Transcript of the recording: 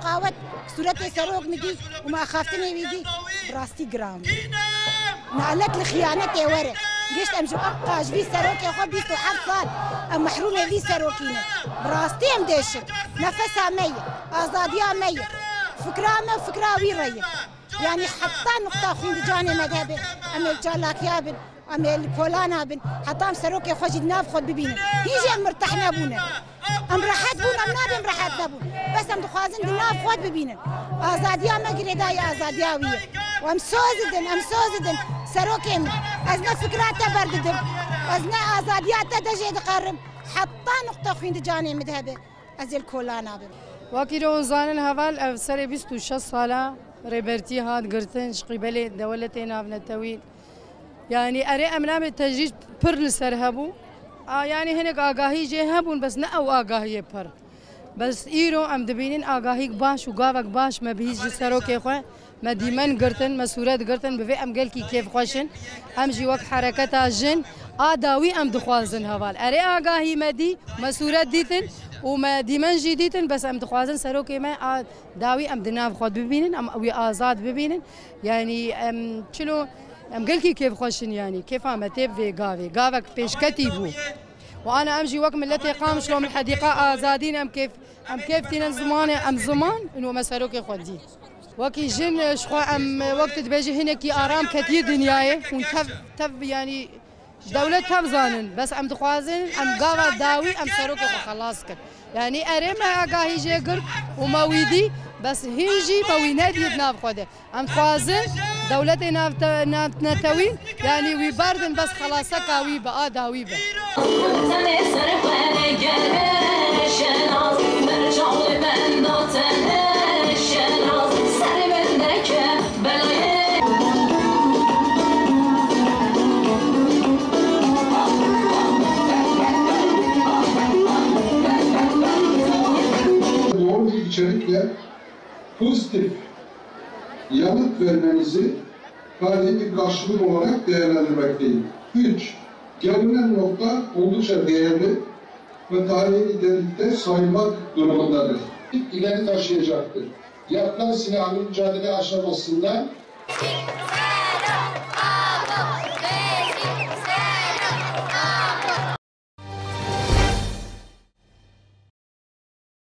قاوت صورت سروق ندی و ما خافتنی ویدی براستی گرام نعلت الخيانة ورا جيش أمشي أبقاش في سروكي خو 27 سال أم محرومة في سروكينا براستي أم دشت نفسها مية أزاديها مية فكرها ما فكرها ويرية يعني حتى نقطة خوين جاني مذهبي أم الجالاك يابن أم الكولانا بن حتى أم سروكي خوش ناف خود ببينا يجي أم مرتاحنا بونا أم راحت بونا أم نابي راحت نبون بس أم دخوازن دناف خود ببينا أزاديها ما قريدا يا أزاديها ويا وأم سوزدن سروكي أزنا فكرات برددم أزنا آزاديات دجي دقرم حتى نقطة خوين جاني مذهبي أزل كولانا بن وكيلو زانن هفال أفسر 26 سالة ريبرتي هاد قرتن شقيبلي دولتين أبن التويل يعني أري أمنام التجريج بر لسرهبو يعني هناك آگاهی جهبون بس نه او آگاهی پر بس ایرو ام دبینین آگاهی باش و گاوک باش ما بهیج سروکی خو ما دیمن گرتن ما صورت گرتن به ام گل کی کیف خوشن ام جی وقت حرکت جن آداوی ام دخوازن هوال اری آگاهی مدی ما صورت دیتن و ما دیمن جی دیتن بس ام دخوازن سروکی ما داوی ام دناف خود ببینن ام اوی آزاد ببینن يعني ام چلو ام قال كيف خوشن يعني كيف عم تبي قاوك بيشكتي بو وانا امجي وقت ملتي قام شلون من الحديقه ازادين ام كيف تينا زمان ام زمان انه مساروك خدي وكي جن شخو ام وقت تبيجي هنا كي ارام كثير دنياي ونتف يعني دولة تفزانن بس ام تخوازن ام قاوا داوي ام ساروك خلاص كد يعني اريما اقاهي جيقر وما ويدي بس هيجي بوينات يدناف خوده ام خوازن دولتي ناتوي يعني ويباردن بس خلاصك وي بقى داوي بقى Doğru bir içerikle pozitif yanıt vermenizi tarihi bir karşılık olarak değerlendirmekteyim. 3. Gelinen nokta oldukça değerli ve tarihi nitelikte sayılmak durumundadır. İleri taşıyacaktır. Yapılan silahlı mücadele aşamasında